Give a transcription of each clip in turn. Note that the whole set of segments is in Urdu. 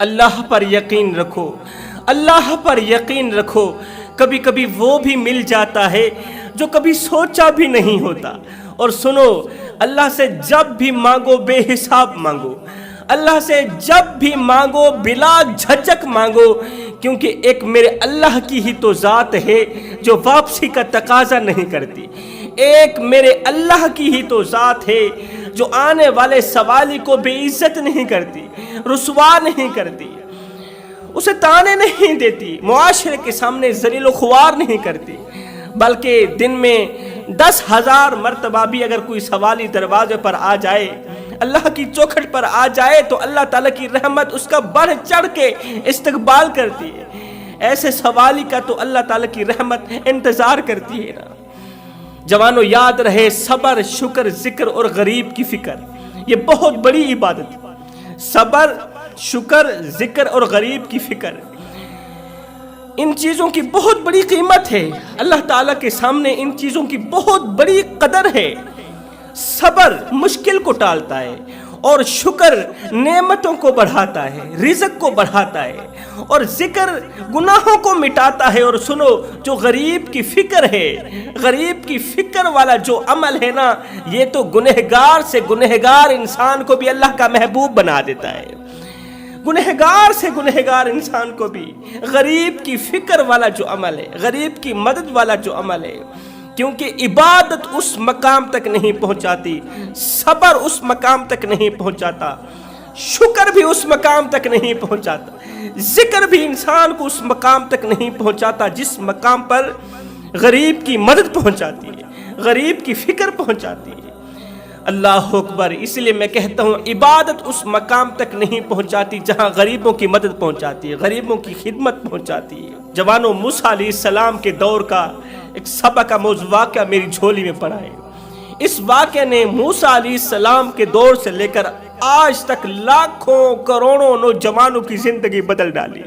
اللہ پر یقین رکھو، اللہ پر یقین رکھو، کبھی کبھی وہ بھی مل جاتا ہے جو کبھی سوچا بھی نہیں ہوتا۔ اور سنو، اللہ سے جب بھی مانگو بے حساب مانگو، اللہ سے جب بھی مانگو بلا جھجک مانگو، کیونکہ ایک میرے اللہ کی ہی تو ذات ہے جو واپسی کا تقاضا نہیں کرتی، ایک میرے اللہ کی ہی تو ذات ہے جو آنے والے سوالی کو بے عزت نہیں کرتی، رسوا نہیں کرتی، اسے تانے نہیں دیتی، معاشرے کے سامنے ذلیل و خوار نہیں کرتی، بلکہ دن میں 10,000 مرتبہ بھی اگر کوئی سوالی دروازے پر آ جائے، اللہ کی چوکھٹ پر آ جائے، تو اللہ تعالیٰ کی رحمت اس کا بڑھ چڑھ کے استقبال کرتی ہے۔ ایسے سوالی کا تو اللہ تعالیٰ کی رحمت انتظار کرتی ہے نا۔ جوانوں، یاد رہے، صبر، شکر، ذکر اور غریب کی فکر، یہ بہت بڑی عبادت ہے۔ صبر، شکر، ذکر اور غریب کی فکر، ان چیزوں کی بہت بڑی قیمت ہے، اللہ تعالیٰ کے سامنے ان چیزوں کی بہت بڑی قدر ہے۔ صبر مشکل کو ٹالتا ہے، اور شکر نعمتوں کو بڑھاتا ہے، رزق کو بڑھاتا ہے، اور ذکر گناہوں کو مٹاتا ہے۔ اور سنو، جو غریب کی فکر ہے، غریب کی فکر والا جو عمل ہے نا، یہ تو گنہگار سے گنہگار انسان کو بھی اللہ کا محبوب بنا دیتا ہے، گنہگار سے گنہگار انسان کو بھی غریب کی فکر والا جو عمل ہے، غریب کی مدد والا جو عمل ہے، کیونکہ عبادت اس مقام تک نہیں پہنچاتی، صبر اس مقام تک نہیں پہنچاتا، شکر بھی اس مقام تک نہیں پہنچاتا، ذکر بھی انسان کو اس مقام تک نہیں پہنچاتا جس مقام پر غریب کی مدد پہنچاتی ہے، غریب کی فکر پہنچاتی ہے۔ اللہ اکبر! اس لیے میں کہتا ہوں، عبادت اس مقام تک نہیں پہنچاتی جہاں غریبوں کی مدد پہنچاتی ہے، غریبوں کی خدمت پہنچاتی ہے۔ جوانوں، موسیٰ علیہ السلام کے دور کا ایک سبق کا موضوع واقعہ میری جھولی میں پڑا ہے۔ اس واقعے نے موسیٰ علیہ السلام کے دور سے لے کر آج تک لاکھوں کروڑوں نوجوانوں کی زندگی بدل ڈالی،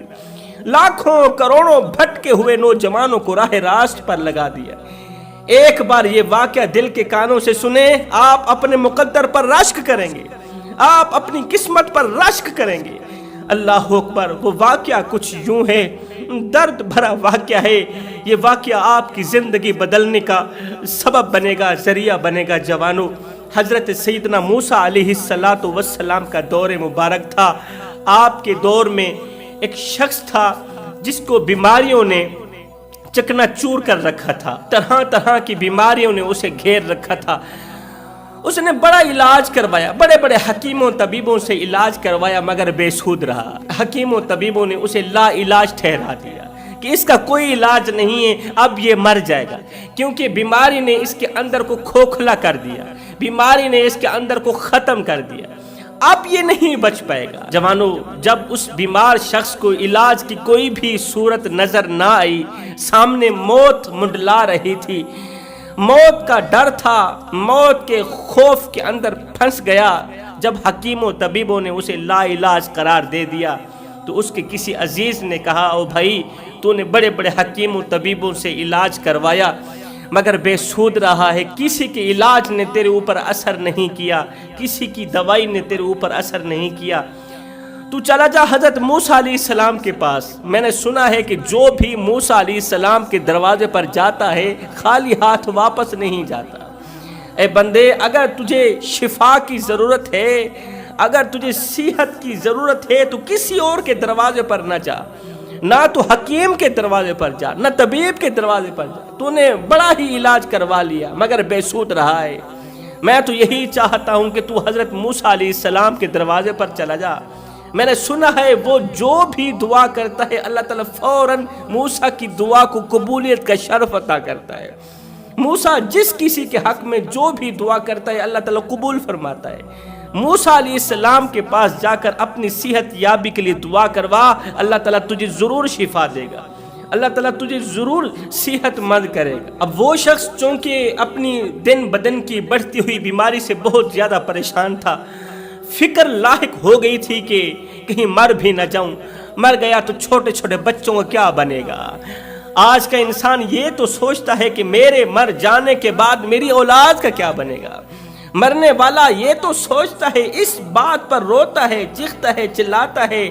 لاکھوں کروڑوں بھٹکے ہوئے نوجوانوں کو راہ راست پر لگا دیا۔ ایک بار یہ واقعہ دل کے کانوں سے سنیں، آپ اپنے مقدر پر رشک کریں گے، آپ اپنی قسمت پر رشک کریں گے۔ اللہ اکبر! وہ واقعہ کچھ یوں ہے، درد بھرا واقعہ ہے، یہ واقعہ آپ کی زندگی بدلنے کا سبب بنے گا، ذریعہ بنے گا۔ جوانوں، حضرت سیدنا موسیٰ علیہ السلام کا دور مبارک تھا۔ آپ کے دور میں ایک شخص تھا جس کو بیماریوں نے چکنا چور کر رکھا تھا، طرح طرح کی بیماریوں نے اسے گھیر رکھا تھا۔ اس نے بڑا علاج کروایا، بڑے بڑے حکیموں طبیبوں سے علاج کروایا، مگر بے سود رہا۔ حکیموں طبیبوں نے اسے لا علاج ٹھہرا دیا کہ اس کا کوئی علاج نہیں ہے، اب یہ مر جائے گا، کیونکہ بیماری نے اس کے اندر کو کھوکھلا کر دیا، بیماری نے اس کے اندر کو ختم کر دیا، اب یہ نہیں بچ پائے گا۔ جوانوں، جب اس بیمار شخص کو علاج کی کوئی بھی صورت نظر نہ آئی، سامنے موت منڈلا رہی تھی، موت کا ڈر تھا، موت کے خوف کے اندر پھنس گیا، جب حکیموں طبیبوں نے اسے لا علاج قرار دے دیا تو اس کے کسی عزیز نے کہا، او بھائی، تو نے بڑے بڑے حکیموں طبیبوں سے علاج کروایا مگر بے سود رہا ہے، کسی کے علاج نے تیرے اوپر اثر نہیں کیا، کسی کی دوائی نے تیرے اوپر اثر نہیں کیا، تو چلا جا حضرت موسیٰ علیہ السلام کے پاس۔ میں نے سنا ہے کہ جو بھی موسیٰ علیہ السلام کے دروازے پر جاتا ہے خالی ہاتھ واپس نہیں جاتا۔ اے بندے، اگر تجھے شفا کی ضرورت ہے، اگر تجھے صحت کی ضرورت ہے تو کسی اور کے دروازے پر نہ جا، نہ تو حکیم کے دروازے پر جا، نہ طبیب کے دروازے پر جا، تو نے بڑا ہی علاج کروا لیا مگر بے سود رہا ہے۔ میں تو یہی چاہتا ہوں کہ تو حضرت موسیٰ علیہ السلام کے دروازے پر چلا جا۔ میں نے سنا ہے وہ جو بھی دعا کرتا ہے اللہ تعالیٰ فوراً موسیٰ کی دعا کو قبولیت کا شرف عطا کرتا ہے۔ موسیٰ جس کسی کے حق میں جو بھی دعا کرتا ہے اللہ تعالیٰ قبول فرماتا ہے۔ موسیٰ علیہ السلام کے پاس جا کر اپنی صحت یابی کے لیے دعا کروا، اللہ تعالیٰ تجھے ضرور شفا دے گا، اللہ تعالیٰ تجھے ضرور صحت مند کرے گا۔ اب وہ شخص چونکہ اپنی دن بدن کی بڑھتی ہوئی بیماری سے بہت زیادہ پریشان تھا، فکر لاحق ہو گئی تھی کہ کہیں مر بھی نہ جاؤں، مر گیا تو چھوٹے چھوٹے بچوں کا کیا بنے گا۔ آج کا انسان یہ تو سوچتا ہے کہ میرے مر جانے کے بعد میری اولاد کا کیا بنے گا۔ مرنے والا یہ تو سوچتا ہے، اس بات پر روتا ہے، چیختا ہے، چلاتا ہے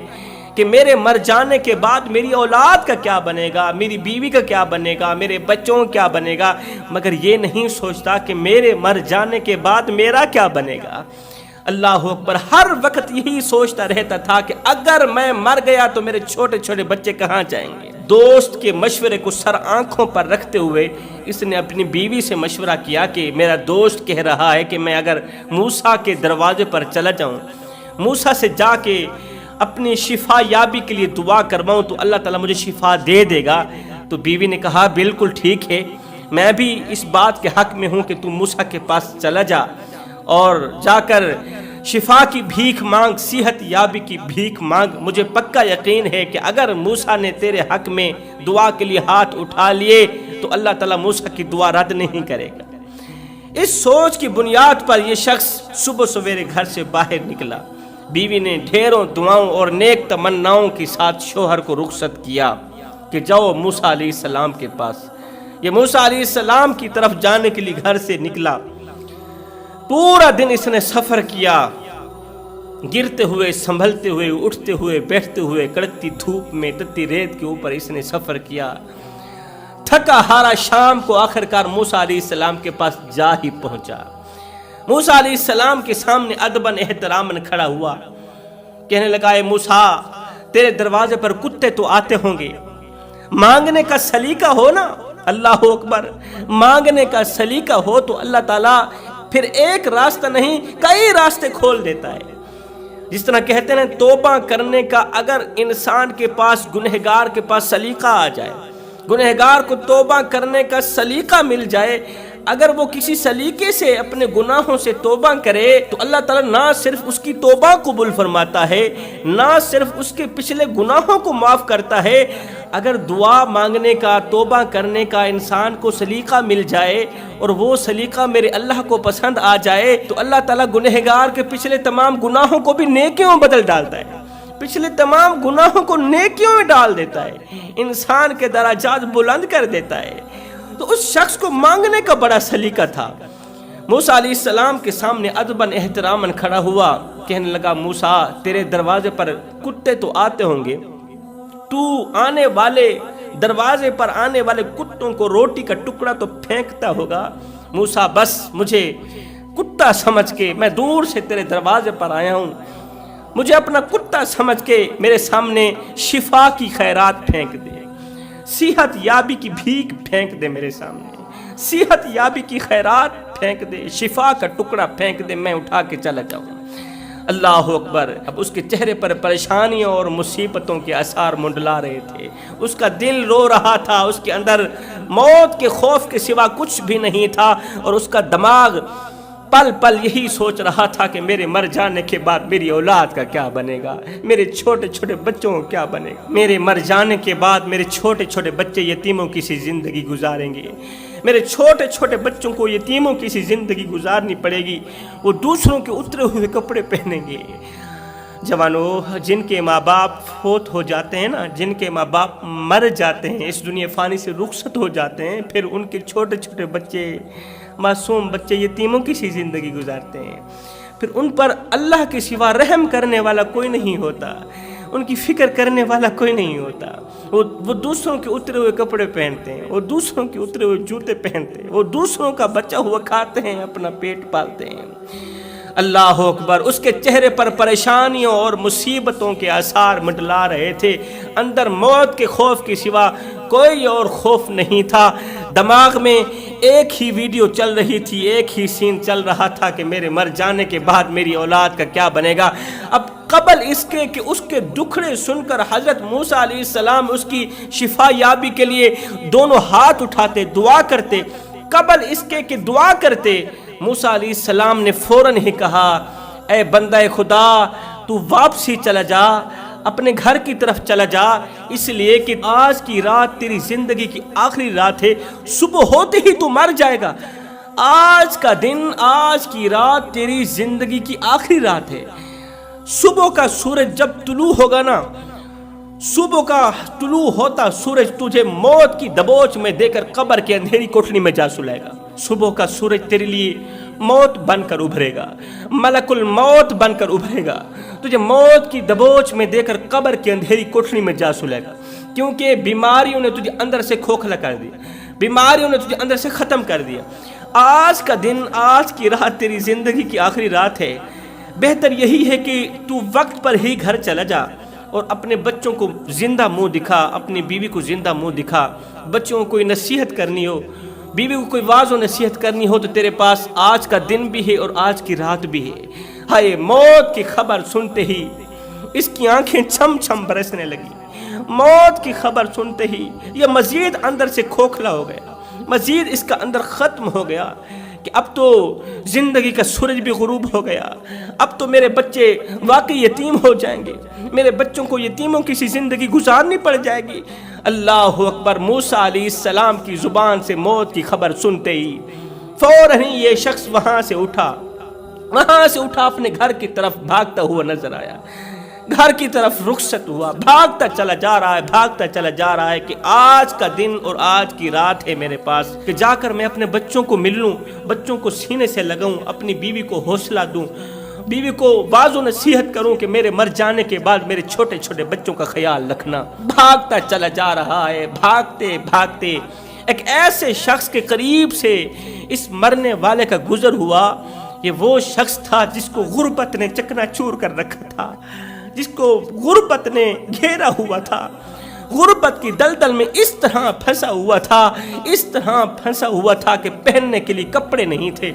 کہ میرے مر جانے کے بعد میری اولاد کا کیا بنے گا، میری بیوی کا کیا بنے گا، میرے بچوں کا کیا بنے گا، مگر یہ نہیں سوچتا کہ میرے مر جانے کے بعد میرا کیا بنے گا۔ اللہ اکبر، ہر وقت یہی سوچتا رہتا تھا کہ اگر میں مر گیا تو میرے چھوٹے چھوٹے بچے کہاں جائیں گے۔ دوست کے مشورے کو سر آنکھوں پر رکھتے ہوئے اس نے اپنی بیوی سے مشورہ کیا کہ میرا دوست کہہ رہا ہے کہ میں اگر موسیٰ کے دروازے پر چلا جاؤں، موسیٰ سے جا کے اپنی شفا یابی کے لیے دعا کرواؤں تو اللہ تعالیٰ مجھے شفا دے دے گا۔ تو بیوی نے کہا بالکل ٹھیک ہے، میں بھی اس بات کے حق میں ہوں کہ تم موسیٰ کے پاس چلا جا اور جا کر شفا کی بھیک مانگ، صحت یابی کی بھیک مانگ۔ مجھے پکا یقین ہے کہ اگر موسیٰ نے تیرے حق میں دعا کے لیے ہاتھ اٹھا لیے تو اللہ تعالیٰ موسیٰ کی دعا رد نہیں کرے گا۔ اس سوچ کی بنیاد پر یہ شخص صبح سویرے گھر سے باہر نکلا۔ بیوی نے ڈھیروں دعاؤں اور نیک تمناؤں کے ساتھ شوہر کو رخصت کیا کہ جاؤ موسیٰ علیہ السلام کے پاس۔ یہ موسیٰ علیہ السلام کی طرف جانے کے لیے گھر سے نکلا۔ پورا دن اس نے سفر کیا، گرتے ہوئے، سنبھلتے ہوئے، اٹھتے ہوئے، بیٹھتے ہوئے، کڑکتی دھوپ میں، تتی ریت کے اوپر اس نے سفر کیا۔ تھکا ہارا شام کو آخرکار موسیٰ علیہ السلام کے پاس جا ہی پہنچا۔ موسیٰ علیہ السلام کے سامنے ادباً احتراماً کھڑا ہوا، کہنے لگا اے موسیٰ، تیرے دروازے پر کتے تو آتے ہوں گے، مانگنے کا سلیقہ ہو نا۔ اللہ اکبر، مانگنے کا سلیقہ ہو تو اللہ تعالیٰ پھر ایک راستہ نہیں کئی راستے کھول دیتا ہے۔ جس طرح کہتے ہیں توبہ کرنے کا اگر انسان کے پاس، گنہگار کے پاس سلیقہ آ جائے، گنہگار کو توبہ کرنے کا سلیقہ مل جائے، اگر وہ کسی سلیقے سے اپنے گناہوں سے توبہ کرے تو اللہ تعالیٰ نہ صرف اس کی توبہ قبول فرماتا ہے، نہ صرف اس کے پچھلے گناہوں کو معاف کرتا ہے۔ اگر دعا مانگنے کا، توبہ کرنے کا انسان کو سلیقہ مل جائے اور وہ سلیقہ میرے اللہ کو پسند آ جائے تو اللہ تعالیٰ گنہگار کے پچھلے تمام گناہوں کو بھی نیکیوں میں بدل ڈالتا ہے، پچھلے تمام گناہوں کو نیکیوں میں ڈال دیتا ہے، انسان کے درجات بلند کر دیتا ہے۔ تو اس شخص کو مانگنے کا بڑا سلیقہ تھا۔ موسیٰ علیہ السلام کے سامنے ادباً احتراماً کھڑا ہوا، کہنے لگا موسیٰ، تیرے دروازے پر کتے تو آتے ہوں گے، تو آنے والے دروازے پر آنے والے کتوں کو روٹی کا ٹکڑا تو پھینکتا ہوگا۔ موسیٰ بس مجھے کتا سمجھ کے میں دور سے تیرے دروازے پر آیا ہوں، مجھے اپنا کتا سمجھ کے میرے سامنے شفا کی خیرات پھینک دے، صحت یابی کی بھیک پھینک دے، میرے سامنے صحت یابی کی خیرات پھینک دے، شفا کا ٹکڑا پھینک دے، میں اٹھا کے چلا جاؤں۔ اللہ اکبر، اب اس کے چہرے پر پریشانیوں اور مصیبتوں کے آثار منڈلا رہے تھے، اس کا دل رو رہا تھا، اس کے اندر موت کے خوف کے سوا کچھ بھی نہیں تھا، اور اس کا دماغ پل پل یہی سوچ رہا تھا کہ میرے مر جانے کے بعد میری اولاد کا کیا بنے گا، میرے چھوٹے چھوٹے بچوں کو کیا بنے گا، میرے مر جانے کے بعد میرے چھوٹے چھوٹے بچے یتیموں کی سی زندگی گزاریں گے، میرے چھوٹے چھوٹے بچوں کو یتیموں کی سی زندگی گزارنی پڑے گی، وہ دوسروں کے اترے ہوئے کپڑے پہنیں گے۔ جوانوں، جن کے ماں باپ فوت ہو جاتے ہیں نا، جن کے ماں باپ مر جاتے ہیں، اس دنیا فانی سے رخصت ہو جاتے ہیں، پھر ان کے چھوٹے چھوٹے بچے، معصوم بچے یتیموں کی سی زندگی گزارتے ہیں، پھر ان پر اللہ کے سوا رحم کرنے والا کوئی نہیں ہوتا، ان کی فکر کرنے والا کوئی نہیں ہوتا، وہ دوسروں کے اترے ہوئے کپڑے پہنتے ہیں، وہ دوسروں کے اترے ہوئے جوتے پہنتے ہیں، وہ دوسروں کا بچا ہوا کھاتے ہیں، اپنا پیٹ پالتے ہیں۔ اللہ اکبر، اس کے چہرے پر پریشانیوں اور مصیبتوں کے آثار منڈلا رہے تھے، اندر موت کے خوف کے سوا کوئی اور خوف نہیں تھا۔ دماغ میں ایک ہی ویڈیو چل رہی تھی، ایک ہی سین چل رہا تھا کہ میرے مر جانے کے بعد میری اولاد کا کیا بنے گا۔ اب قبل اس کے کہ اس کے دکھڑے سن کر حضرت موسیٰ علیہ السلام اس کی شفا یابی کے لیے دونوں ہاتھ اٹھاتے، دعا کرتے، قبل اس کے کہ دعا کرتے، موسیٰ علیہ السلام نے فوراً ہی کہا، اے بندہ خدا، تو واپسی چلا جا، اپنے گھر کی طرف چلا جا، اس لیے کہ آج کی رات تیری زندگی کی آخری رات ہے، صبح ہوتے ہی تو مر جائے گا۔ آج کا دن، آج کی رات تیری زندگی کی آخری رات ہے۔ صبح کا سورج جب طلوع ہوگا نا، صبح کا طلوع ہوتا سورج تجھے موت کی دبوچ میں دے کر قبر کے اندھیری کوٹھری میں جا سلائے گا۔ صبح کا سورج تیرے لیے موت بن کر ابھرے گا، ملک الموت بن کر ابھرے گا، تجھے موت کی دبوچ میں دے کر قبر کی اندھیری کوٹھری میں جا سلے گا، کیونکہ بیماریوں نے تجھے اندر سے کھوکھلا کر دیا، بیماریوں نے تجھے اندر سے ختم کر دیا۔ آج کا دن، آج کی رات تیری زندگی کی آخری رات ہے، بہتر یہی ہے کہ تو وقت پر ہی گھر چلا جا اور اپنے بچوں کو زندہ منہ دکھا، اپنی بیوی کو زندہ منہ دکھا۔ بچوں کو کوئی نصیحت کرنی ہو، بیوی کو کوئی واعظ و نصیحت کرنی ہو تو تیرے پاس آج کا دن بھی ہے اور آج کی رات بھی ہے۔ ہائے موت کی خبر سنتے ہی اس کی آنکھیں چھم چھم برسنے لگی، موت کی خبر سنتے ہی یہ مزید اندر سے کھوکھلا ہو گیا، مزید اس کا اندر ختم ہو گیا کہ اب تو زندگی کا سورج بھی غروب ہو گیا، اب تو میرے بچے واقعی یتیم ہو جائیں گے، میرے بچوں کو یتیموں کی سی زندگی گزارنی پڑ جائے گی۔ اللہ اکبر! موسیٰ علیہ السلام کی زبان سے موت کی خبر سنتے ہی فوراً ہی یہ شخص وہاں سے اٹھا اپنے گھر کی طرف بھاگتا ہوا نظر آیا، گھر کی طرف رخصت ہوا، بھاگتا چلا جا رہا ہے کہ آج کا دن اور آج کی رات ہے میرے پاس کہ جا کر میں اپنے بچوں کو مل لوں، بچوں کو سینے سے لگاؤں، اپنی بیوی کو حوصلہ دوں، بیوی کو واعظ و نصیحت کروں کہ میرے مر جانے کے بعد میرے چھوٹے چھوٹے بچوں کا خیال رکھنا۔ بھاگتا چلا جا رہا ہے، بھاگتے ایک ایسے شخص کے قریب سے اس مرنے والے کا گزر ہوا۔ یہ وہ شخص تھا جس کو غربت نے چکنا چور کر رکھا تھا، جس کو غربت نے گھیرا ہوا تھا، غربت کی دلدل میں اس طرح پھنسا ہوا تھا کہ پہننے کے لیے کپڑے نہیں تھے۔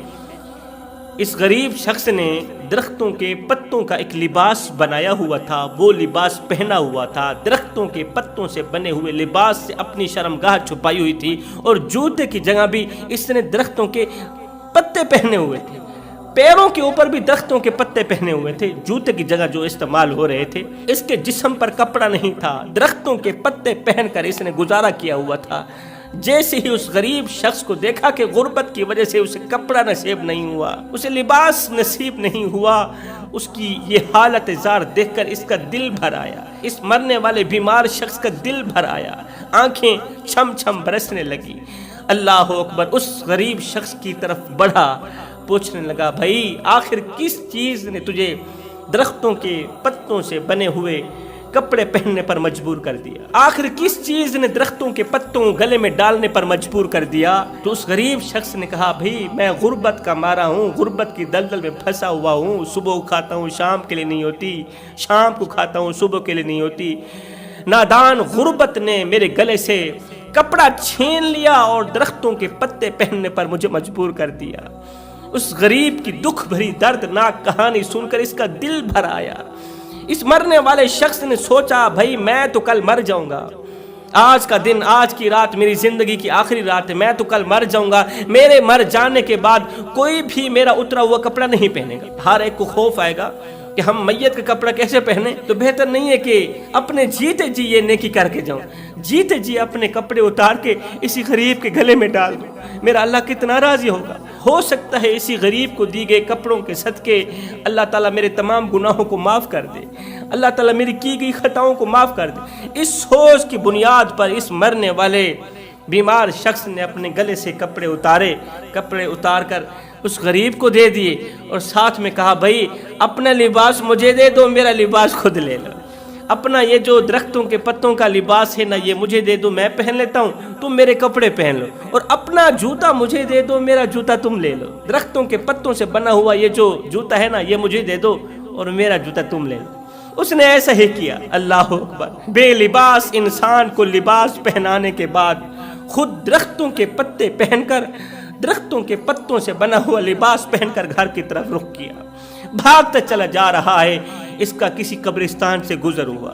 اس غریب شخص نے درختوں کے پتوں کا ایک لباس بنایا ہوا تھا، وہ لباس پہنا ہوا تھا، درختوں کے پتوں سے بنے ہوئے لباس سے اپنی شرمگاہ چھپائی ہوئی تھی، اور جوتے کی جگہ بھی اس نے درختوں کے پتے پہنے ہوئے تھے، پیروں کے اوپر بھی درختوں کے پتے پہنے ہوئے تھے، جوتے کی جگہ جو استعمال ہو رہے تھے۔ اس کے جسم پر کپڑا نہیں تھا، درختوں کے پتے پہن کر اس نے گزارا کیا ہوا تھا۔ جیسے ہی اس غریب شخص کو دیکھا کہ غربت کی وجہ سے اسے کپڑا نصیب نہیں ہوا، اسے لباس نصیب نہیں ہوا، اس کی یہ حالت زار دیکھ کر اس کا دل بھر آیا، اس مرنے والے بیمار شخص کا دل بھر آیا، آنکھیں چھم چھم برسنے لگی۔ اللہ اکبر! اس غریب شخص کی طرف بڑھا، پوچھنے لگا، بھائی آخر کس چیز نے تجھے درختوں کے پتوں سے بنے ہوئے کپڑے پہننے پر مجبور کر دیا؟ آخر کس چیز نے درختوں کے پتوں گلے میں ڈالنے پر مجبور کر دیا؟ تو اس غریب شخص نے کہا، بھائی میں غربت کا مارا ہوں، غربت کی دلدل میں پھنسا ہوا ہوں، صبح کھاتا ہوں شام کے لیے نہیں ہوتی، شام کو کھاتا ہوں صبح کے لیے نہیں ہوتی۔ نادان غربت نے میرے گلے سے کپڑا چھین لیا اور درختوں کے پتے پہننے پر مجھے مجبور کر دیا۔ اس غریب کی دکھ بھری دردناک کہانی سن کر اس کا دل بھر آیا۔ اس مرنے والے شخص نے سوچا، بھائی میں تو کل مر جاؤں گا، آج کا دن، آج کی رات میری زندگی کی آخری رات ہے، میں تو کل مر جاؤں گا، میرے مر جانے کے بعد کوئی بھی میرا اترا ہوا کپڑا نہیں پہنے گا۔ ہر ایک کو خوف آئے گا کہ ہم میت کا کپڑا کیسے پہنے، تو بہتر نہیں ہے کہ اپنے جیتے جی یہ نیکی کر کے جاؤں، جیتے جی اپنے کپڑے اتار کے اسی غریب کے گلے میں ڈال دوں، میرا اللہ کتنا راضی ہوگا۔ ہو سکتا ہے اسی غریب کو دی گئے کپڑوں کے صدقے اللہ تعالیٰ میرے تمام گناہوں کو معاف کر دے، اللہ تعالیٰ میری کی گئی خطاؤں کو معاف کر دے۔ اس سوچ کی بنیاد پر اس مرنے والے بیمار شخص نے اپنے گلے سے کپڑے اتار کر اس غریب کو دے دیے اور ساتھ میں کہا، بھائی اپنا لباس مجھے دے دو، میرا لباس خود لے لو، اپنا یہ جو درختوں کے پتوں کا لباس ہے نا، یہ مجھے دے دو، میں پہن لیتا ہوں، تم میرے کپڑے پہن لو، اور اپنا جوتا مجھے دے دو، میرا جوتا تم لے لو، درختوں کے پتوں سے بنا ہوا یہ جو جوتا ہے نا، یہ مجھے دے دو اور میرا جوتا تم لے لو۔ اس نے ایسا ہی کیا۔ اللہ اکبر! بے لباس انسان کو لباس پہنانے کے بعد خود درختوں کے پتے پہن کر، درختوں کے پتوں سے بنا ہوا لباس پہن کر گھر کی طرف رخ کیا، بھاگتا چلا جا رہا ہے۔ اس کا کسی قبرستان سے گزر ہوا،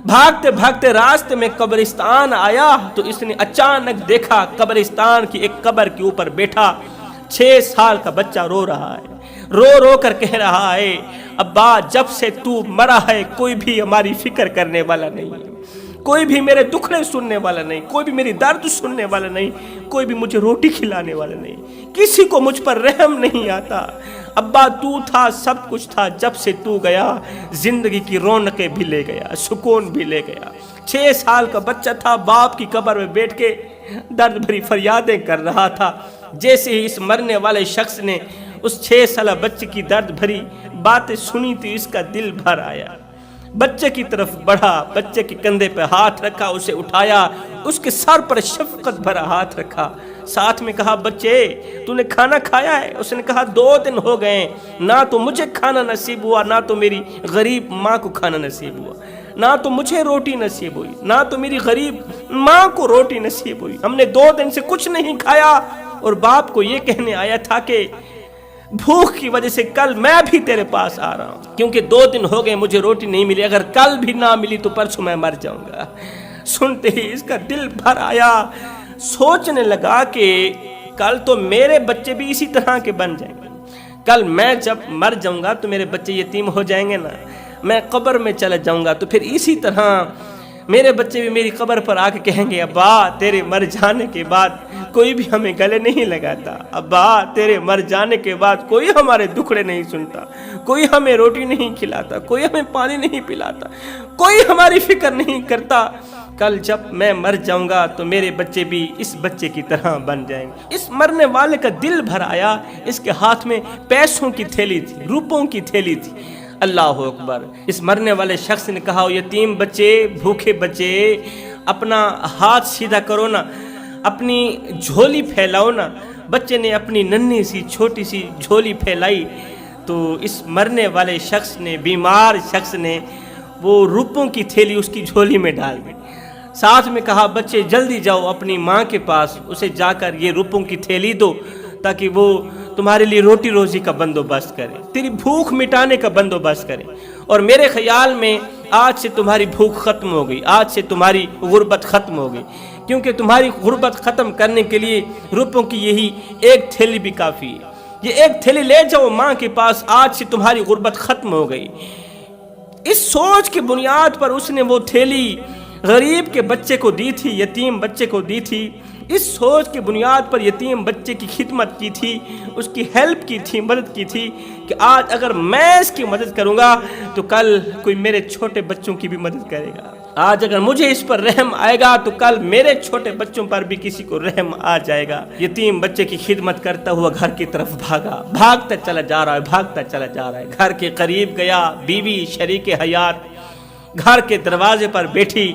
بھاگتے بھاگتے راستے میں قبرستان آیا تو اس نے اچانک دیکھا قبرستان کی ایک قبر کے اوپر بیٹھا 6 سال کا بچہ رو رہا ہے، رو کر کہہ رہا ہے، ابا جب سے تو مرا ہے کوئی بھی ہماری فکر کرنے والا نہیں ہے، کوئی بھی میرے دکھڑے سننے والا نہیں، کوئی بھی میری درد سننے والا نہیں، کوئی بھی مجھے روٹی کھلانے والا نہیں، کسی کو مجھ پر رحم نہیں آتا۔ ابا تو تھا، سب کچھ تھا، جب سے تو گیا زندگی کی رونقیں بھی لے گیا، سکون بھی لے گیا۔ 6 سال کا بچہ تھا، باپ کی قبر میں بیٹھ کے درد بھری فریادیں کر رہا تھا۔ جیسے ہی اس مرنے والے شخص نے اس 6 سالہ بچے کی درد بھری باتیں سنی تو اس کا دل بھر آیا۔ بچے کی طرف بڑھا، بچے کے کندھے پہ ہاتھ رکھا، اسے اٹھایا، اس کے سر پر شفقت بھرا ہاتھ رکھا، ساتھ میں کہا بچے تو نے کھانا کھایا ہے؟ اس نے کہا 2 دن ہو گئے، نہ تو مجھے کھانا نصیب ہوا، نہ تو میری غریب ماں کو کھانا نصیب ہوا، نہ تو مجھے روٹی نصیب ہوئی، نہ تو میری غریب ماں کو روٹی نصیب ہوئی، ہم نے 2 دن سے کچھ نہیں کھایا۔ اور باپ کو یہ کہنے آیا تھا کہ بھوک کی وجہ سے کل میں بھی تیرے پاس آ رہا ہوں، کیونکہ 2 دن ہو گئے مجھے روٹی نہیں ملی، اگر کل بھی نہ ملی تو پرسوں میں مر جاؤں گا۔ سنتے ہی اس کا دل بھر آیا، سوچنے لگا کہ کل تو میرے بچے بھی اسی طرح کے بن جائیں گے، کل میں جب مر جاؤں گا تو میرے بچے یتیم ہو جائیں گے نا، میں قبر میں چلا جاؤں گا تو پھر اسی طرح میرے بچے بھی میری قبر پر آ کے کہیں گے ابا تیرے مر جانے کے بعد کوئی بھی ہمیں گلے نہیں لگاتا، ابا تیرے مر جانے کے بعد کوئی ہمارے دکھڑے نہیں سنتا، کوئی ہمیں روٹی نہیں کھلاتا، کوئی ہمیں پانی نہیں پلاتا، کوئی ہماری فکر نہیں کرتا، کل جب میں مر جاؤں گا تو میرے بچے بھی اس بچے کی طرح بن جائیں گے۔ اس مرنے والے کا دل بھر آیا، اس کے ہاتھ میں پیسوں کی تھیلی تھی، روپوں کی تھیلی تھی۔ اللہ اکبر۔ اس مرنے والے شخص نے کہا یتیم بچے، بھوکے بچے، اپنا ہاتھ سیدھا کرو نا، اپنی جھولی پھیلاؤ نا۔ بچے نے اپنی ننھی سی چھوٹی سی جھولی پھیلائی تو اس مرنے والے شخص نے، بیمار شخص نے، وہ روپوں کی تھیلی اس کی جھولی میں ڈال دی۔ ساتھ میں کہا بچے جلدی جاؤ اپنی ماں کے پاس، اسے جا کر یہ روپوں کی تھیلی دو تاکہ وہ تمہارے لیے روٹی روزی کا بندوبست کرے، تیری بھوک مٹانے کا بندوبست کرے۔ اور میرے خیال میں آج سے تمہاری بھوک ختم ہو گئی، آج سے تمہاری غربت ختم ہو گئی، کیونکہ تمہاری غربت ختم کرنے کے لیے روپوں کی یہی ایک تھیلی بھی کافی ہے۔ یہ ایک تھیلی لے جاؤ ماں کے پاس، آج سے تمہاری غربت ختم ہو گئی۔ اس سوچ کی بنیاد پر اس نے وہ تھیلی غریب کے بچے کو دی تھی، یتیم بچے کو دی تھی۔ اس سوچ کی بنیاد پر یتیم بچے کی خدمت کی تھی، اس کی ہیلپ کی تھی، مدد کی تھی کہ آج اگر میں اس کی مدد کروں گا تو کل کوئی میرے چھوٹے بچوں کی بھی مدد کرے گا، آج اگر مجھے اس پر رحم آئے گا تو کل میرے چھوٹے بچوں پر بھی کسی کو رحم آ جائے گا۔ یتیم بچے کی خدمت کرتا ہوا گھر کی طرف بھاگا، بھاگتا چلا جا رہا ہے، بھاگتا چلا جا رہا ہے۔ گھر کے قریب گیا، بیوی شریک حیات گھر کے دروازے پر بیٹھی،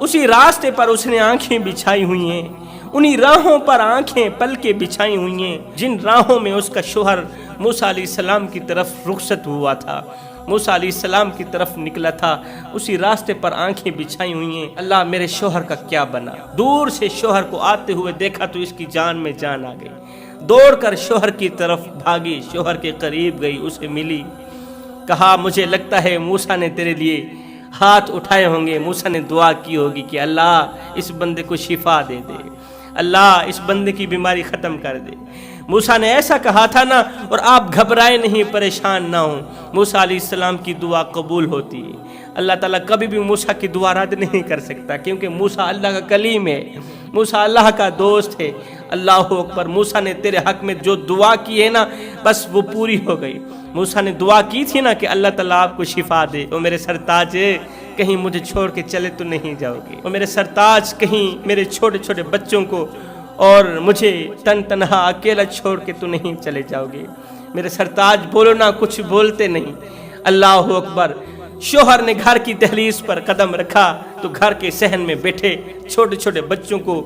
اسی راستے پر اس نے آنکھیں بچھائی ہوئی ہیں، انہی راہوں پر آنکھیں پلکیں بچھائی ہوئی ہیں جن راہوں میں اس کا شوہر موسیٰ علیہ السلام کی طرف رخصت ہوا تھا، موسیٰ علیہ السلام کی طرف نکلا تھا، اسی راستے پر آنکھیں بچھائی ہوئی ہیں۔ اللہ میرے شوہر کا کیا بنا؟ دور سے شوہر کو آتے ہوئے دیکھا تو اس کی جان میں جان آ گئی، دوڑ کر شوہر کی طرف بھاگی، شوہر کے قریب گئی، اسے ملی، کہا مجھے لگتا ہے موسیٰ نے تیرے لیے ہاتھ اٹھائے ہوں گے، موسیٰ نے دعا کی ہوگی کہ اللہ اس بندے کو شفا دے دے، اللہ اس بندے کی بیماری ختم کر دے۔ موسیٰ نے ایسا کہا تھا نا، اور آپ گھبرائے نہیں، پریشان نہ ہوں، موسیٰ علیہ السلام کی دعا قبول ہوتی ہے۔ اللہ تعالیٰ کبھی بھی موسیٰ کی دعا رد نہیں کر سکتا، کیونکہ موسیٰ اللہ کا کلیم ہے، موسیٰ اللہ کا دوست ہے۔ اللہ اکبر۔ موسیٰ نے تیرے حق میں جو دعا کی ہے نا، بس وہ پوری ہو گئی۔ موسیٰ نے دعا کی تھی نا کہ اللہ تعالیٰ آپ کو شفا دے، او میرے سرتاج کہیں مجھے چھوڑ کے چلے تو نہیں جاؤ گے، او میرے سرتاج کہیں میرے چھوٹے چھوٹے بچوں کو اور مجھے تن تنہا اکیلا چھوڑ کے تو نہیں چلے جاؤ گے، میرے سرتاج بولو نا، کچھ بولتے نہیں۔ اللہ اکبر۔ شوہر نے گھر کی دہلیز پر قدم رکھا تو گھر کے صحن میں بیٹھے چھوٹے چھوٹے بچوں کو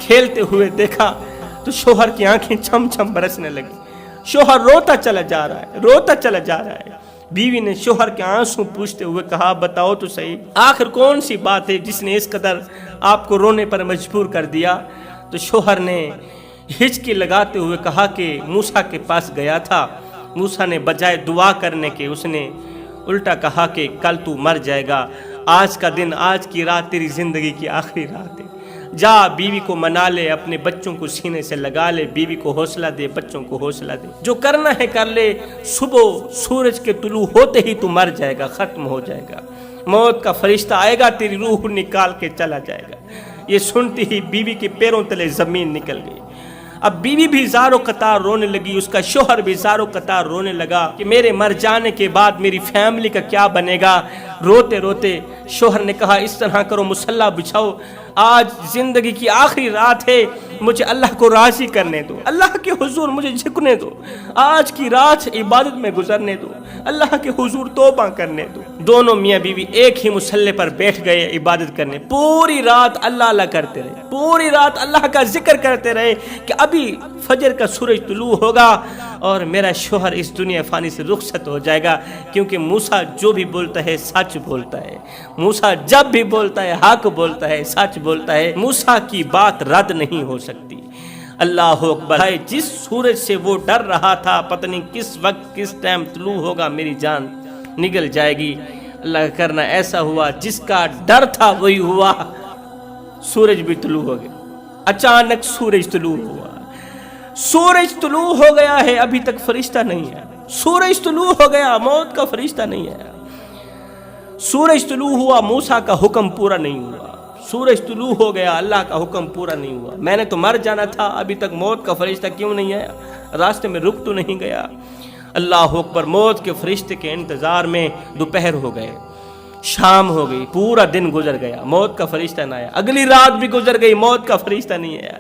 کھیلتے ہوئے دیکھا تو شوہر کی آنکھیں چھم چھم برسنے لگی، شوہر روتا چلا جا رہا ہے، روتا چلا جا رہا ہے۔ بیوی نے شوہر کے آنسو پوچھتے ہوئے کہا بتاؤ تو صحیح، آخر کون سی بات ہے جس نے اس قدر آپ کو رونے پر مجبور کر دیا؟ تو شوہر نے ہچکی لگاتے ہوئے کہا کہ موسیٰ کے پاس گیا تھا، موسیٰ نے بجائے دعا کرنے کے اس نے الٹا کہا کہ کل تو مر جائے گا، آج کا دن، آج کی رات تیری زندگی کی آخری رات ہے، جا بیوی کو منا لے، اپنے بچوں کو سینے سے لگا لے، بیوی کو حوصلہ دے، بچوں کو حوصلہ دے، جو کرنا ہے کر لے، صبح سورج کے طلوع ہوتے ہی تو مر جائے گا، ختم ہو جائے گا، موت کا فرشتہ آئے گا، تیری روح نکال کے چلا جائے گا۔ یہ سنتی ہی بیوی کے پیروں تلے زمین نکل گئی۔ اب بیوی بھی زارو قطار رونے لگی، اس کا شوہر بھی زارو قطار رونے لگا کہ میرے مر جانے کے بعد میری فیملی کا کیا بنے گا۔ روتے روتے شوہر نے کہا اس طرح کرو، مصلی بچھاؤ، آج زندگی کی آخری رات ہے، مجھے اللہ کو راضی کرنے دو، اللہ کے حضور مجھے جھکنے دو، آج کی رات عبادت میں گزرنے دو، اللہ کے حضور توبہ کرنے دو۔ دونوں میاں بیوی ایک ہی مصلی پر بیٹھ گئے عبادت کرنے، پوری رات اللہ اللہ کرتے رہے، پوری رات اللہ کا ذکر کرتے رہے کہ ابھی فجر کا سورج طلوع ہوگا اور میرا شوہر اس دنیا فانی سے رخصت ہو جائے گا، کیونکہ موسیٰ جو بھی بولتا ہے سچ بولتا ہے، موسیٰ جب بھی بولتا ہے حق بولتا ہے، سچ بولتا ہے، موسیٰ کی بات رد نہیں ہو سکتی۔ اللہ اکبر۔ جس سورج سے وہ ڈر رہا تھا پتہ نہیں کس وقت کس ٹائم طلوع ہوگا میری جان نکل جائے گی، اللہ کا کرنا ایسا ہوا جس کا ڈر تھا وہی ہوا، سورج بھی طلوع ہو گیا، اچانک سورج طلوع ہوا، سورج طلوع ہو گیا ہے، ابھی تک فرشتہ نہیں ہے، سورج طلوع ہو گیا، موت کا فرشتہ نہیں ہے، سورج طلوع ہوا، موسیٰ کا حکم پورا نہیں ہوا، سورج طلوع ہو گیا، اللہ کا حکم پورا نہیں ہوا، میں نے تو مر جانا تھا، ابھی تک موت کا فرشتہ کیوں نہیں آیا، راستے میں رک تو نہیں گیا۔ اللہ اکبر۔ موت کے فرشتے کے انتظار میں دوپہر ہو گئے، شام ہو گئی، پورا دن گزر گیا، موت کا فرشتہ نہ آیا، اگلی رات بھی گزر گئی، موت کا فرشتہ نہیں آیا۔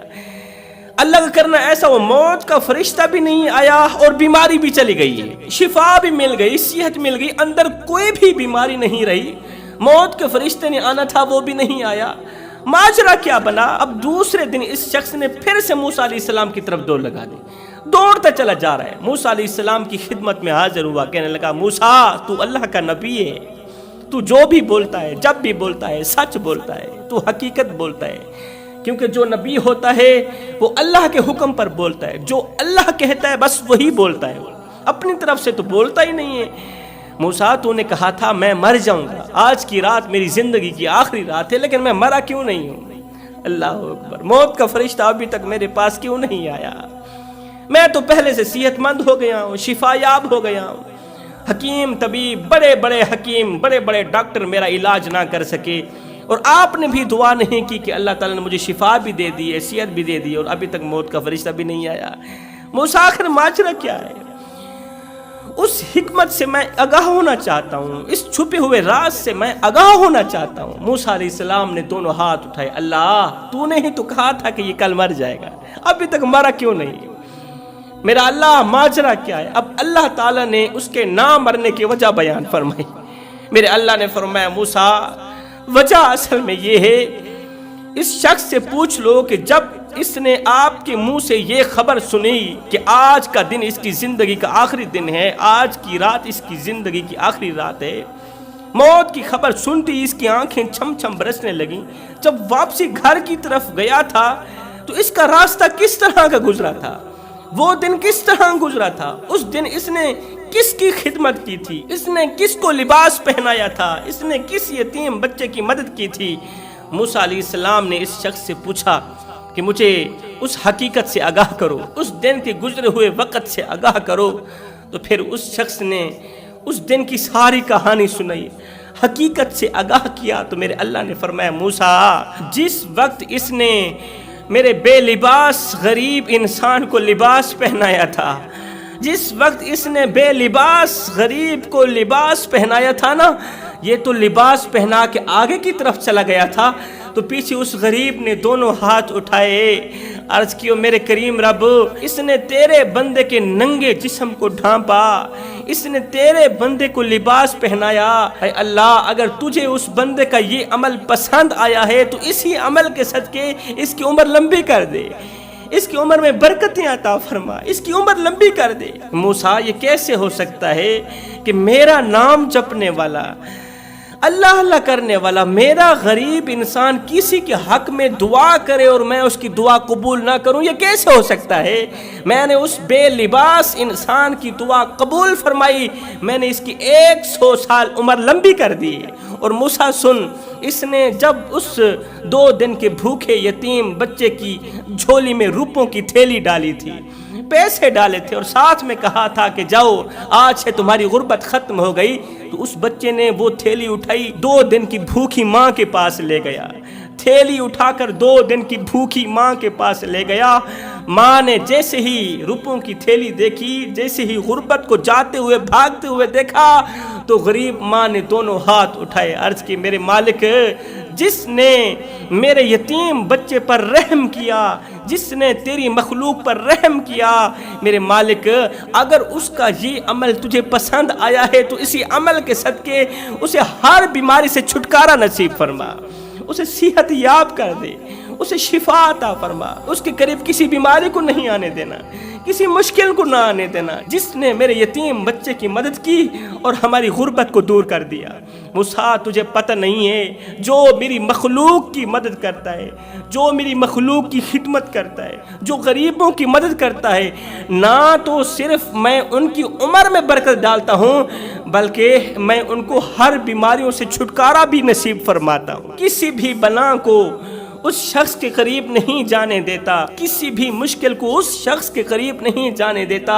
اللہ کا کرنا ایسا ہو، موت کا فرشتہ بھی نہیں آیا اور بیماری بھی چلی گئی ہے، شفا بھی مل گئی، صحت مل گئی، اندر کوئی بھی بیماری نہیں رہی، موت کے فرشتے نے آنا تھا وہ بھی نہیں آیا۔ ماجرا کیا بنا؟ اب دوسرے دن اس شخص نے پھر سے موسیٰ علیہ السلام کی طرف دوڑ لگا دی، دوڑتا چلا جا رہا ہے، موسیٰ علیہ السلام کی خدمت میں حاضر ہوا، کہنے لگا موسیٰ تو اللہ کا نبی ہے، تو جو بھی بولتا ہے جب بھی بولتا ہے سچ بولتا ہے، تو حقیقت بولتا ہے، کیونکہ جو نبی ہوتا ہے وہ اللہ کے حکم پر بولتا ہے، جو اللہ کہتا ہے بس وہی بولتا ہے، اپنی طرف سے تو بولتا ہی نہیں ہے۔ موسیٰ تو نے کہا تھا میں مر جاؤں گا، آج کی رات میری زندگی کی آخری رات ہے، لیکن میں مرا کیوں نہیں ہوں؟ اللہ اکبر۔ موت کا فرشتہ ابھی تک میرے پاس کیوں نہیں آیا؟ میں تو پہلے سے صحت مند ہو گیا ہوں، شفا یاب ہو گیا ہوں، حکیم طبیب، بڑے بڑے حکیم، بڑے بڑے ڈاکٹر میرا علاج نہ کر سکے، اور آپ نے بھی دعا نہیں کی کہ اللہ تعالیٰ نے مجھے شفا بھی دے دی ہے، صحت بھی دے دی، اور ابھی تک موت کا فرشتہ بھی نہیں آیا۔ موسیٰ آخر ماجرا کیا ہے؟ اس حکمت سے میں آگاہ ہونا چاہتا ہوں، اس چھپے ہوئے راز سے میں آگاہ ہونا چاہتا ہوں۔ موسیٰ علیہ السلام نے دونوں ہاتھ اٹھائے، اللہ تو نے ہی تو کہا تھا کہ یہ کل مر جائے گا، ابھی تک مرا کیوں نہیں؟ میرا اللہ ماجرا کیا ہے؟ اب اللہ تعالیٰ نے اس کے نہ مرنے کی وجہ بیان فرمائی۔ میرے اللہ نے فرمایا موسیٰ وجہ اصل میں یہ ہے، اس شخص سے پوچھ لو کہ جب اس نے آپ کے منہ سے یہ خبر سنی کہ آج کا دن اس کی زندگی کا آخری دن ہے، آج کی رات اس کی زندگی کی آخری رات ہے، موت کی خبر سنتی اس کی آنکھیں چھم چھم برسنے لگیں، جب واپسی گھر کی طرف گیا تھا تو اس کا راستہ کس طرح کا گزرا تھا، وہ دن کس طرح گزرا تھا، اس دن اس نے کس کی خدمت کی تھی، اس نے کس کو لباس پہنایا تھا، اس نے کس یتیم بچے کی مدد کی تھی۔ موسیٰ علیہ السلام نے اس شخص سے پوچھا کہ مجھے اس حقیقت سے آگاہ کرو، اس دن کے گزرے ہوئے وقت سے آگاہ کرو، تو پھر اس شخص نے اس دن کی ساری کہانی سنائی، حقیقت سے آگاہ کیا، تو میرے اللہ نے فرمایا موسیٰ جس وقت اس نے میرے بے لباس غریب انسان کو لباس پہنایا تھا، جس وقت اس نے بے لباس غریب کو لباس پہنایا تھا نا، یہ تو لباس پہنا کے آگے کی طرف چلا گیا تھا، تو پیچھے اس غریب نے دونوں ہاتھ اٹھائے، عرض کیو میرے کریم رب، اس نے تیرے بندے کے ننگے جسم کو ڈھانپا، اس نے تیرے بندے کو لباس پہنایا، اے اللہ اگر تجھے اس بندے کا یہ عمل پسند آیا ہے تو اسی عمل کے صدقے اس کی عمر لمبی کر دے، اس کی عمر میں برکتیں عطا فرما، اس کی عمر لمبی کر دے۔ موسیٰ یہ کیسے ہو سکتا ہے کہ میرا نام جپنے والا، اللہ اللہ کرنے والا میرا غریب انسان کسی کے حق میں دعا کرے اور میں اس کی دعا قبول نہ کروں؟ یہ کیسے ہو سکتا ہے؟ میں نے اس بے لباس انسان کی دعا قبول فرمائی، میں نے اس کی 100 سال عمر لمبی کر دی۔ اور موسیٰ سن، اس نے جب اس 2 دن کے بھوکے یتیم بچے کی جھولی میں روپوں کی تھیلی ڈالی تھی، پیسے ڈالے تھے، اور ساتھ میں کہا تھا کہ جاؤ آج سے تمہاری غربت ختم ہو گئی، تو اس بچے نے وہ تھیلی اٹھائی، 2 دن کی بھوکی ماں کے پاس لے گیا، تھیلی اٹھا کر 2 دن کی بھوکی ماں کے پاس لے گیا۔ ماں نے جیسے ہی روپوں کی تھیلی دیکھی، جیسے ہی غربت کو جاتے ہوئے بھاگتے ہوئے دیکھا، تو غریب ماں نے دونوں ہاتھ اٹھائے، عرض کی میرے مالک جس نے میرے یتیم بچے پر رحم کیا، جس نے تیری مخلوق پر رحم کیا، میرے مالک اگر اس کا یہ عمل تجھے پسند آیا ہے تو اسی عمل کے صدقے اسے ہر بیماری سے چھٹکارا نصیب فرما، اسے صحت یاب کر دے، اسے شفا عطا فرما، اس کے قریب کسی بیماری کو نہیں آنے دینا، کسی مشکل کو نہ آنے دینا، جس نے میرے یتیم بچے کی مدد کی اور ہماری غربت کو دور کر دیا۔ موسیٰ تجھے پتہ نہیں ہے جو میری مخلوق کی مدد کرتا ہے، جو میری مخلوق کی خدمت کرتا ہے، جو غریبوں کی مدد کرتا ہے، نہ تو صرف میں ان کی عمر میں برکت ڈالتا ہوں بلکہ میں ان کو ہر بیماریوں سے چھٹکارا بھی نصیب فرماتا ہوں۔ کسی بھی بلا کو اس شخص کے قریب نہیں جانے دیتا، کسی بھی مشکل کو اس شخص کے قریب نہیں جانے دیتا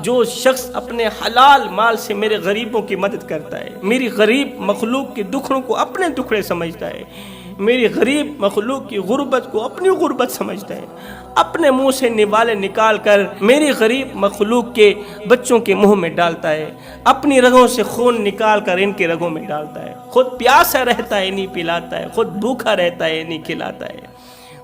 جو شخص اپنے حلال مال سے میرے غریبوں کی مدد کرتا ہے، میری غریب مخلوق کے دکھڑوں کو اپنے دکھڑے سمجھتا ہے، میری غریب مخلوق کی غربت کو اپنی غربت سمجھتا ہے، اپنے منہ سے نوالے نکال کر میری غریب مخلوق کے بچوں کے منہ میں ڈالتا ہے، اپنی رگوں سے خون نکال کر ان کے رگوں میں ڈالتا ہے، خود پیاسا رہتا ہے نہیں پلاتا ہے، خود بھوکا رہتا ہے نہیں کھلاتا ہے۔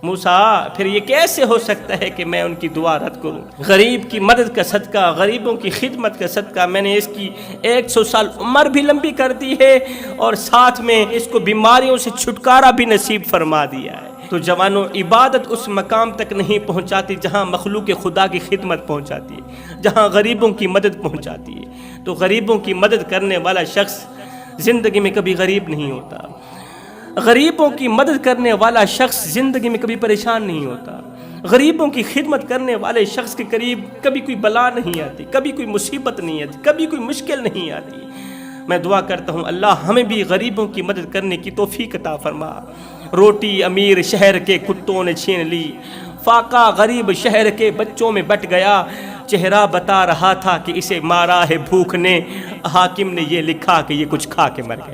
موسیٰ پھر یہ کیسے ہو سکتا ہے کہ میں ان کی دعا رد کروں؟ غریب کی مدد کا صدقہ، غریبوں کی خدمت کا صدقہ میں نے اس کی 100 سال عمر بھی لمبی کر دی ہے اور ساتھ میں اس کو بیماریوں سے چھٹکارا بھی نصیب فرما دیا ہے۔ تو جوانوں، عبادت اس مقام تک نہیں پہنچاتی جہاں مخلوق خدا کی خدمت پہنچاتی ہے، جہاں غریبوں کی مدد پہنچاتی ہے۔ تو غریبوں کی مدد کرنے والا شخص زندگی میں کبھی غریب نہیں ہوتا، غریبوں کی مدد کرنے والا شخص زندگی میں کبھی پریشان نہیں ہوتا، غریبوں کی خدمت کرنے والے شخص کے قریب کبھی کوئی بلا نہیں آتی، کبھی کوئی مصیبت نہیں آتی، کبھی کوئی مشکل نہیں آتی۔ میں دعا کرتا ہوں اللہ ہمیں بھی غریبوں کی مدد کرنے کی توفیق عطا فرما۔ روٹی امیر شہر کے کتوں نے چھین لی، فاقہ غریب شہر کے بچوں میں بٹ گیا، چہرہ بتا رہا تھا کہ اسے مارا ہے بھوک نے، حاکم نے یہ لکھا کہ یہ کچھ کھا کے مر گیا۔